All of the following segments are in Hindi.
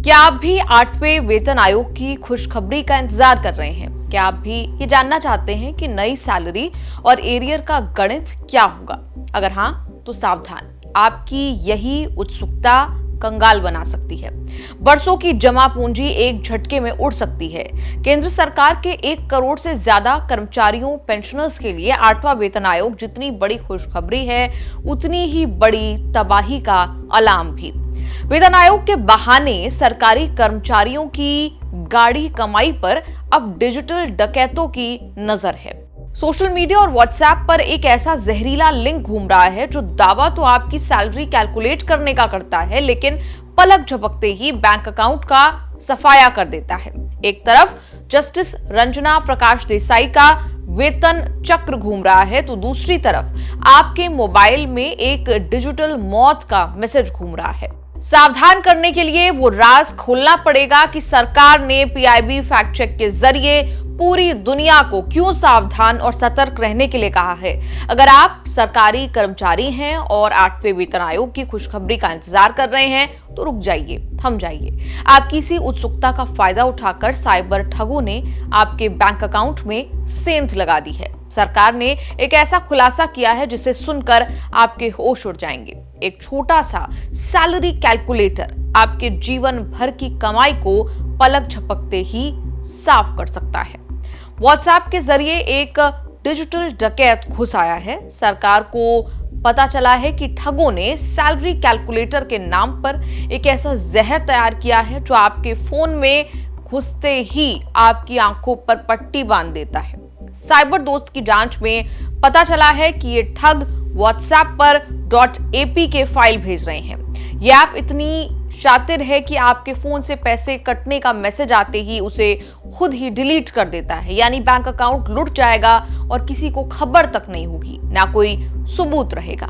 क्या आप भी 8वें वेतन आयोग की खुशखबरी का इंतजार कर रहे हैं? क्या आप भी ये जानना चाहते हैं कि नई सैलरी और एरियर का गणित क्या होगा? अगर हाँ, तो सावधान, आपकी यही उत्सुकता कंगाल बना सकती है। बरसों की जमा पूंजी एक झटके में उड़ सकती है। केंद्र सरकार के 1 करोड़ से ज्यादा कर्मचारियों, पेंशनर्स के लिए 8वां वेतन आयोग जितनी बड़ी खुशखबरी है, उतनी ही बड़ी तबाही का अलार्म भी। वेतन आयोग के बहाने सरकारी कर्मचारियों की गाढ़ी कमाई पर अब डिजिटल डकैतों की नजर है। सोशल मीडिया और व्हाट्सएप पर एक ऐसा जहरीला लिंक घूम रहा है जो दावा तो आपकी सैलरी कैलकुलेट करने का करता है, लेकिन पलक झपकते ही बैंक अकाउंट का सफाया कर देता है। एक तरफ जस्टिस रंजना प्रकाश देसाई का वेतन चक्र घूम रहा है, तो दूसरी तरफ आपके मोबाइल में एक डिजिटल मौत का मैसेज घूम रहा है। सावधान करने के लिए वो राज खोलना पड़ेगा कि सरकार ने पीआईबी फैक्ट चेक के जरिए पूरी दुनिया को क्यों सावधान और सतर्क रहने के लिए कहा है। अगर आप सरकारी कर्मचारी हैं और 8वें वेतन आयोग की खुशखबरी का इंतजार कर रहे हैं, तो रुक जाइए, थम जाइए। आपकी इसी उत्सुकता का फायदा उठाकर साइबर ठगों ने आपके बैंक अकाउंट में सेंध लगा दी है। सरकार ने एक ऐसा खुलासा किया है जिसे सुनकर आपके होश उड़ जाएंगे। एक छोटा सा सैलरी कैलकुलेटर आपके जीवन भर की कमाई को पलक झपकते ही साफ कर सकता है। व्हाट्सएप के जरिए एक डिजिटल डकैत घुस आया है। सरकार को पता चला है कि ठगों ने सैलरी कैलकुलेटर के नाम पर एक ऐसा जहर तैयार किया है जो आपके फोन में घुसते ही आपकी आंखों पर पट्टी बांध देता है। साइबर दोस्त की जांच में पता चला है कि ये ठग व्हाट्सएप पर .apk फाइल भेज रहे हैं। यह ऐप इतनी शातिर है कि आपके फोन से पैसे कटने का मैसेज आते ही उसे खुद ही डिलीट कर देता है, यानी बैंक अकाउंट लुट जाएगा और किसी को खबर तक नहीं होगी, ना कोई सबूत रहेगा।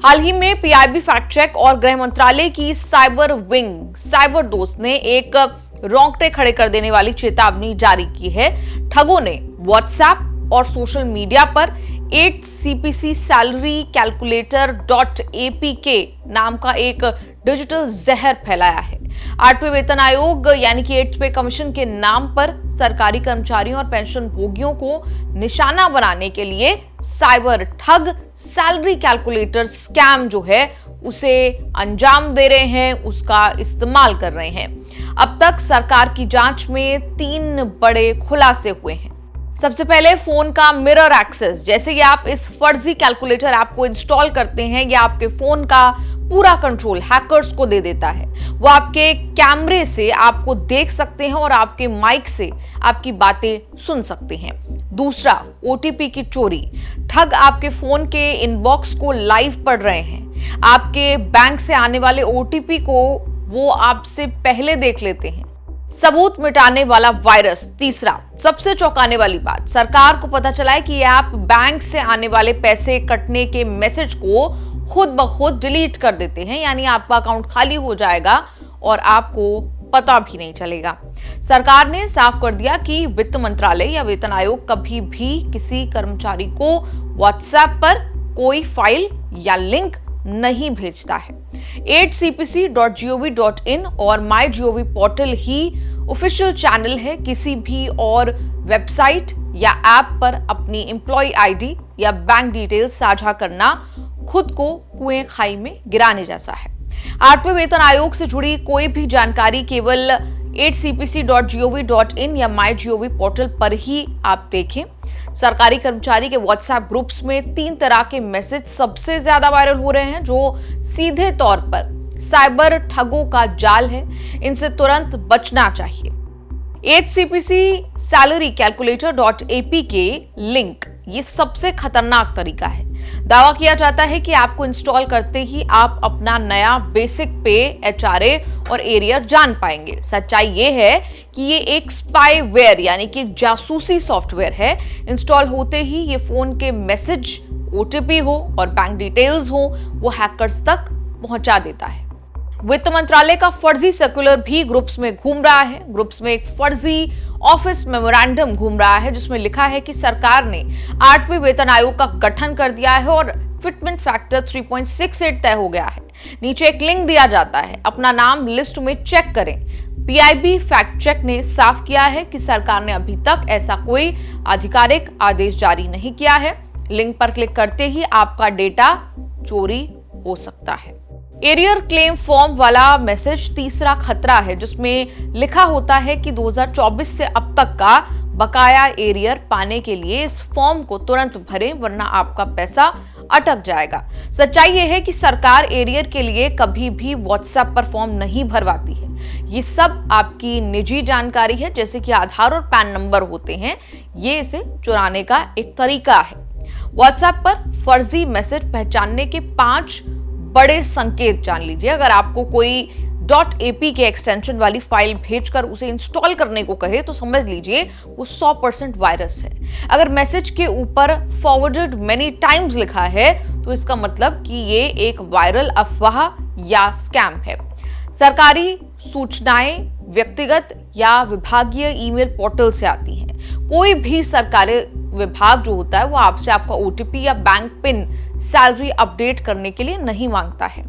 हाल ही में पीआईबी फैक्ट चेक और गृह मंत्रालय की साइबर विंग साइबर दोस्त ने एक रोंगटे खड़े कर देने वाली चेतावनी जारी की है। ठगों ने व्हाट्सएप और सोशल मीडिया पर 8CPC सैलरी कैलकुलेटर .apk नाम का एक डिजिटल जहर फैलाया है। 8वें वेतन आयोग यानी कि 8th पे कमीशन के नाम पर सरकारी कर्मचारियों और पेंशन भोगियों को निशाना बनाने के लिए साइबर ठग सैलरी कैलकुलेटर स्कैम जो है उसे अंजाम दे रहे हैं, उसका इस्तेमाल कर रहे हैं। अब तक सरकार की जांच में 3 बड़े खुलासे हुए हैं। सबसे पहले फोन का मिरर एक्सेस। जैसे कि आप इस फर्जी कैलकुलेटर ऐप को इंस्टॉल करते हैं, यह आपके फोन का पूरा कंट्रोल हैकर्स को दे देता है। वो आपके कैमरे से आपको देख सकते हैं और आपके माइक से आपकी बातें सुन सकते हैं। दूसरा, ओटीपी की चोरी। ठग आपके फोन के इनबॉक्स को लाइव पढ़ रहे हैं। आपके बैंक से आने वाले ओटीपी को वो आपसे पहले देख लेते हैं। सबूत मिटाने वाला वायरस। तीसरा, सबसे चौंकाने वाली बात, सरकार को पता चला है कि ये ऐप बैंक से आने वाले पैसे कटने के मैसेज को खुद ब खुद डिलीट कर देते हैं, यानी आपका अकाउंट खाली हो जाएगा और आपको पता भी नहीं चलेगा। सरकार ने साफ कर दिया कि वित्त मंत्रालय या वेतन आयोग कभी भी किसी कर्मचारी को व्हाट्सएप पर कोई फाइल या लिंक नहीं भेजता है। 8cpc.gov.in और MyGov पोर्टल ही ऑफिशियल चैनल है। किसी भी और वेबसाइट या ऐप पर अपनी एम्प्लॉय आईडी या बैंक डिटेल्स साझा करना खुद को कुएं खाई में गिराने जैसा है। 8वें वेतन आयोग से जुड़ी कोई भी जानकारी केवल 8cpc.gov.in या MyGov पोर्टल पर ही आप देखें। सरकारी कर्मचारी के व्हाट्सएप ग्रुप्स में 3 तरह के मैसेज सबसे ज्यादा वायरल हो रहे हैं, जो सीधे तौर पर साइबर ठगों का जाल है। इनसे तुरंत बचना चाहिए। 8CPC salary calculator .apk link ये सबसे खतरनाक तरीका है। दावा किया जाता है कि आपको इंस्टॉल करते ही आप अपना नया बेसिक पे, एचआरए और एरियर जान पाएंगे। सच्चाई ये है कि ये एक स्पाईवेयर यानी कि जासूसी सॉफ्टवेयर है। इंस्टॉल होते ही ये फोन के मैसेज, ओटीपी हो और बैंक डिटेल्स हो, वो हैकर्स तक पहुंचा देता है। वित्त मंत्रालय का फर्जी सर्कुलर भी ग्रुप्स में घूम रहा है। ग्रुप्स में एक फर्जी ऑफिस मेमोरेंडम घूम रहा है जिसमें लिखा है कि सरकार ने 8वें वेतन आयोग का गठन कर दिया है और फिटमेंट फैक्टर 3.68 तय हो गया है। नीचे एक लिंक दिया जाता है, अपना नाम लिस्ट में चेक करें। पीआईबी फैक्ट चेक ने साफ किया है कि सरकार ने अभी तक ऐसा कोई आधिकारिक आदेश जारी नहीं किया है। लिंक पर क्लिक करते ही आपका डेटा चोरी हो सकता है। एरियर क्लेम फॉर्म वाला मैसेज तीसरा खतरा है, जिसमें लिखा होता है कि 2024 से अब तक का बकाया एरियर पाने के लिए इस फॉर्म को तुरंत भरें, वरना आपका पैसा अटक जाएगा। सच्चाई यह है कि सरकार एरियर के लिए कभी भी व्हाट्सएप पर फॉर्म नहीं भरवाती है। ये सब आपकी निजी जानकारी है, जैसे कि आधार और पैन नंबर होते हैं, ये इसे चुराने का एक तरीका है। व्हाट्सएप पर फर्जी मैसेज पहचानने के 5 बड़े संकेत जान लीजिए। अगर आपको कोई .ap के एक्सटेंशन वाली फाइल भेजकर उसे इंस्टॉल करने को कहे तो समझ लीजिए वो 100% वायरस है। अगर मैसेज के ऊपर फॉरवर्डेड मेनी टाइम्स लिखा है तो इसका मतलब कि ये एक वायरल अफवाह या स्कैम है। सरकारी सूचनाएं व्यक्तिगत या विभागीय ईमेल पोर्टल से आती हैं। कोई भी सरकारी विभाग जो होता है वो आपसे आपका OTP या बैंक पिन सैलरी अपडेट करने के लिए नहीं मांगता है।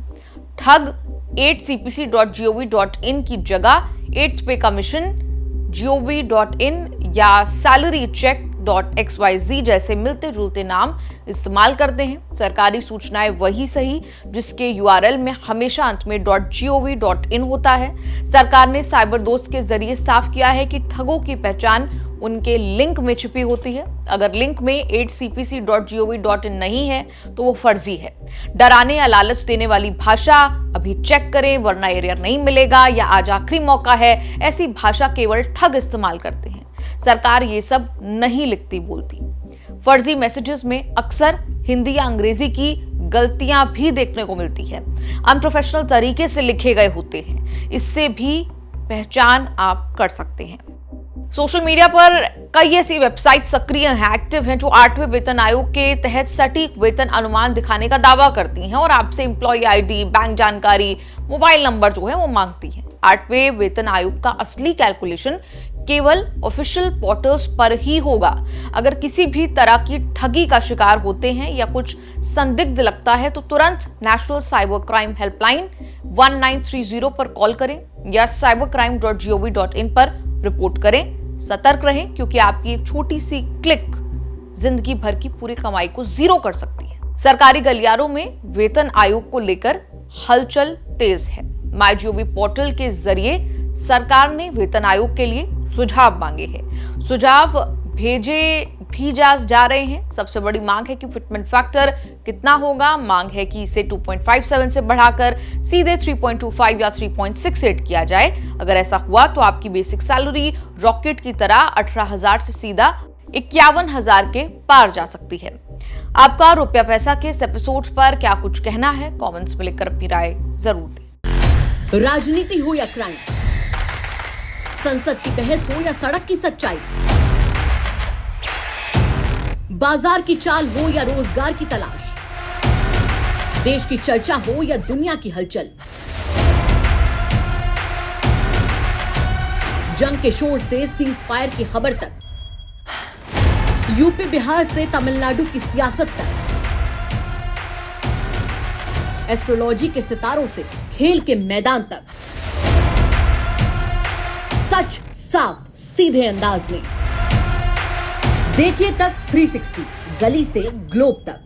ठग 8cpc.gov.in की जगह 8 पे कमीशन gov.in या salary check.xyz जैसे मिलते जुलते नाम इस्तेमाल करते हैं। सरकारी सूचनाएं वही सही जिसके URL में हमेशा अंत में .gov.in होता है। सरकार ने साइबर दोस्त के जरिए साफ किया है कि ठगों की पहचान उनके लिंक में छिपी होती है। अगर लिंक में 8cpc.gov.in नहीं है तो वो फर्जी है। डराने या लालच देने वाली भाषा, अभी चेक करें वरना एरियर नहीं मिलेगा, या आज आखिरी मौका है, ऐसी भाषा केवल ठग इस्तेमाल करते हैं। सरकार ये सब नहीं लिखती बोलती। फर्जी मैसेजेस में अक्सर हिंदी या अंग्रेजी की गलतियां भी देखने को मिलती है। अनप्रोफेशनल तरीके से लिखे गए होते हैं। इससे भी पहचान आप कर सकते हैं। सोशल मीडिया पर कई ऐसी वेबसाइट सक्रिय हैं, एक्टिव हैं, जो 8वें वेतन आयोग के तहत सटीक वेतन अनुमान दिखाने का दावा करती हैं और आपसे एम्प्लॉय आईडी, बैंक जानकारी, मोबाइल नंबर जो है वो मांगती हैं। 8वें वेतन आयोग का असली कैलकुलेशन केवल ऑफिशियल पोर्टल्स पर ही होगा। अगर किसी भी तरह की ठगी का शिकार होते हैं या कुछ संदिग्ध लगता है तो तुरंत नेशनल साइबर क्राइम हेल्पलाइन 1930 पर कॉल करें या cybercrime.gov.in पर रिपोर्ट करें। सतर्क रहें, क्योंकि आपकी एक छोटी सी क्लिक जिंदगी भर की पूरी कमाई को जीरो कर सकती है। सरकारी गलियारों में वेतन आयोग को लेकर हलचल तेज है। MyGov पोर्टल के जरिए सरकार ने वेतन आयोग के लिए सुझाव मांगे हैं। सुझाव भेजे भी जा रहे हैं। सबसे बड़ी मांग है कि फिटमेंट फैक्टर कितना होगा। मांग है कि इसे 2.57 से बढ़ाकर सीधे 3.25 या 3.68 किया जाए। अगर ऐसा हुआ तो आपकी बेसिक सैलरी रॉकेट की तरह 18,000 से सीधा 51,000 के पार जा सकती है। आपका रुपया पैसा के इस एपिसोड पर क्या कुछ कहना है, कमेंट्स में लिखकर अपनी राय जरूर दें। राजनीति हो या क्राइम, संसद की बहस हो या सड़क की सच्चाई, बाजार की चाल हो या रोजगार की तलाश, देश की चर्चा हो या दुनिया की हलचल, जंग के शोर से सीज फायर की खबर तक, यूपी बिहार से तमिलनाडु की सियासत तक, एस्ट्रोलॉजी के सितारों से खेल के मैदान तक, सच साफ सीधे अंदाज में देखिए तक 360, गली से ग्लोब तक।